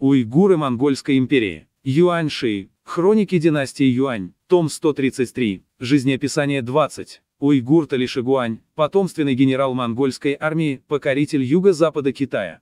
Уйгуры Монгольской империи. Юаньши. Хроники династии Юань. Том 133. Жизнеописание 20. Уйгур Талишигуань, потомственный генерал монгольской армии, покоритель юго-запада Китая.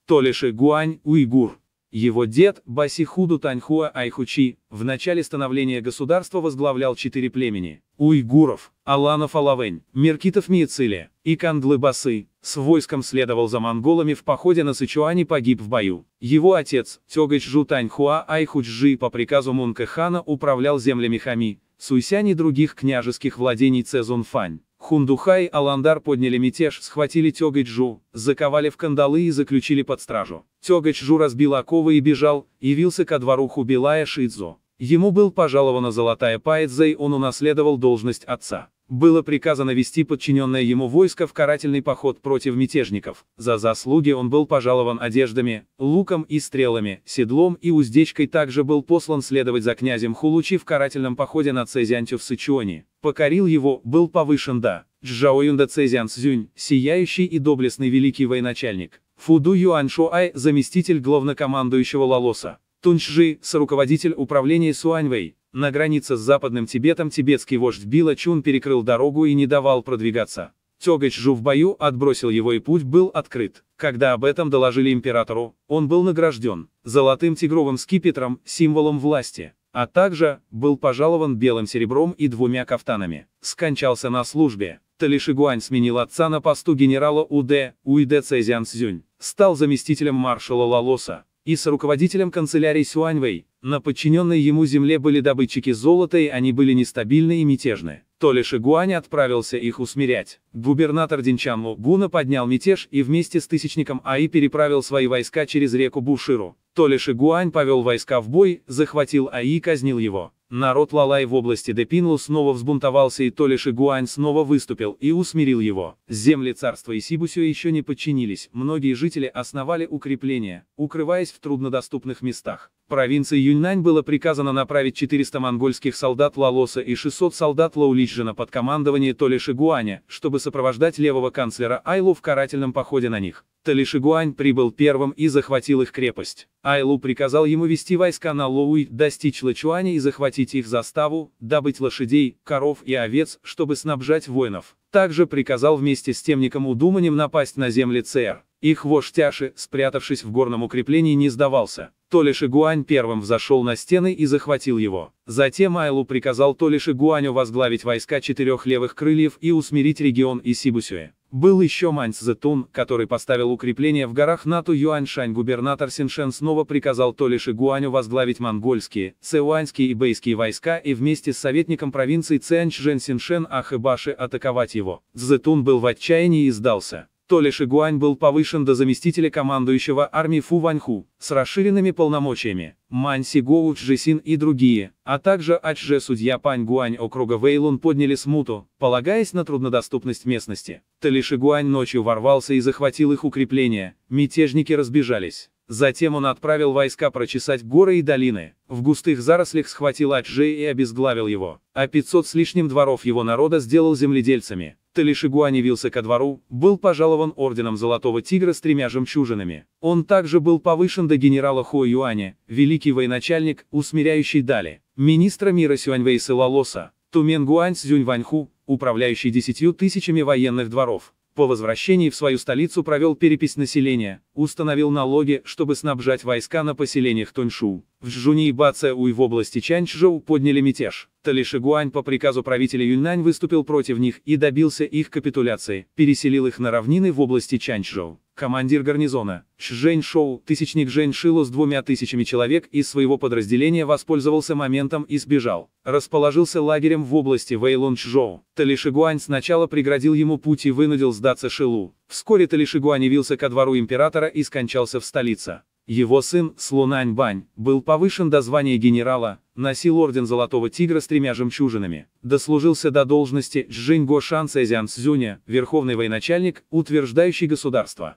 Талишигуань, уйгур. Его дед, Басихуду Таньхуа Айхучи, в начале становления государства возглавлял 4 племени – уйгуров, аланов Алавэнь, меркитов Миецили и Кандлы-Басы. С войском следовал за монголами в походе на Сычуань и погиб в бою. Его отец, Тёгэчжу Таньхуа Айхучжи, по приказу Мунка хана управлял землями Хами, Суйсянь и других княжеских владений Цзунфань. Хундухай и Аландар подняли мятеж, схватили Тёгэчжу, заковали в кандалы и заключили под стражу. Тёгэчжу разбил оковы и бежал, явился ко двору Хубилая Шидзу. Ему был пожалована золотая пайдза, и он унаследовал должность отца. Было приказано вести подчиненное ему войско в карательный поход против мятежников. За заслуги он был пожалован одеждами, луком и стрелами, седлом и уздечкой. Также был послан следовать за князем Хулучи в карательном походе на Цзянтю в Сычуани. Покорил его, был повышен до Чжаоюнда Цзян Цзюнь, сияющий и доблестный великий военачальник. Фуду Юаньшуай, заместитель главнокомандующего Лалоса. Тунчжи, соруководитель управления Суаньвэй. На границе с Западным Тибетом тибетский вождь Била Чун перекрыл дорогу и не давал продвигаться. Тёгэчжу в бою отбросил его, и путь был открыт. Когда об этом доложили императору, он был награжден золотым тигровым скипетром, символом власти, а также был пожалован белым серебром и 2 кафтанами. Скончался на службе. Талишигуань сменил отца на посту генерала Уйде Цзян Цзюнь, стал заместителем маршала Лалоса и соруководителем канцелярии Сюаньвэй. На подчиненной ему земле были добытчики золота, и они были нестабильны и мятежны. Талишигуань отправился их усмирять. Губернатор Динчанлу Гуна поднял мятеж и вместе с тысячником Аи переправил свои войска через реку Буширу. Талишигуань повел войска в бой, захватил Аи и казнил его. Народ Лалай в области Депинлу снова взбунтовался, и Талишигуань снова выступил и усмирил его. Земли царства Исибусю еще не подчинились, многие жители основали укрепления, укрываясь в труднодоступных местах. Провинции Юньнань было приказано направить 400 монгольских солдат Лалоса и 600 солдат Лаулиджина под командование Талишигуаня, чтобы сопровождать левого канцлера Айлу в карательном походе на них. Талишигуань прибыл первым и захватил их крепость. Айлу приказал ему вести войска на Лоуй, достичь Лачуаня и захватить их заставу, добыть лошадей, коров и овец, чтобы снабжать воинов. Также приказал вместе с темником Удуманем напасть на земли Цэр. Их вождь Тяши, спрятавшись в горном укреплении, не сдавался. Талишигуань первым взошел на стены и захватил его. Затем Айлу приказал Талишигуаню возглавить войска 4 левых крыльев и усмирить регион Исибусюэ. Был еще Мань Цзэтун, который поставил укрепление в горах Нату Юаньшань. Губернатор Синшен снова приказал Талишигуаню возглавить монгольские, цеуаньские и бэйские войска и вместе с советником провинции Цянчжэн Синшен Ахыбаши атаковать его. Цзэтун был в отчаянии и сдался. Талишигуань был повышен до заместителя командующего армией Фу Ваньху, с расширенными полномочиями. Мань Сигоу Чжэсин и другие, а также Ачже судья Пань Гуань округа Вэйлун подняли смуту, полагаясь на труднодоступность местности. Талишигуань ночью ворвался и захватил их укрепления, мятежники разбежались. Затем он отправил войска прочесать горы и долины. В густых зарослях схватил Ачже и обезглавил его, а 500 с лишним дворов его народа сделал земледельцами. Талишигуань явился ко двору, был пожалован орденом Золотого Тигра с 3 жемчужинами. Он также был повышен до генерала Хуа Юаня, великий военачальник, усмиряющий Дали, министра мира Сюаньвэйса Лалоса, Туменгуань Цзюнь Ваньху, управляющий 10 000 военных дворов. По возвращении в свою столицу провел перепись населения, установил налоги, чтобы снабжать войска на поселениях Туньшу. В Чжуни и Бацэуй в области Чанчжоу подняли мятеж. Талишигуань по приказу правителя Юньнань выступил против них и добился их капитуляции, переселил их на равнины в области Чанчжоу. Командир гарнизона, Чжэнь Шоу, тысячник Жэнь Шилу с 2000 человек из своего подразделения воспользовался моментом и сбежал. Расположился лагерем в области Вэйлунчжоу. Талишигуань сначала преградил ему путь и вынудил сдаться Шилу. Вскоре Талишигуань явился ко двору императора и скончался в столице. Его сын, Слунань Бань, был повышен до звания генерала, носил орден Золотого Тигра с 3 жемчужинами, дослужился до должности Чжинь Гошан Цзян Цзюня, верховный военачальник, утверждающий государство.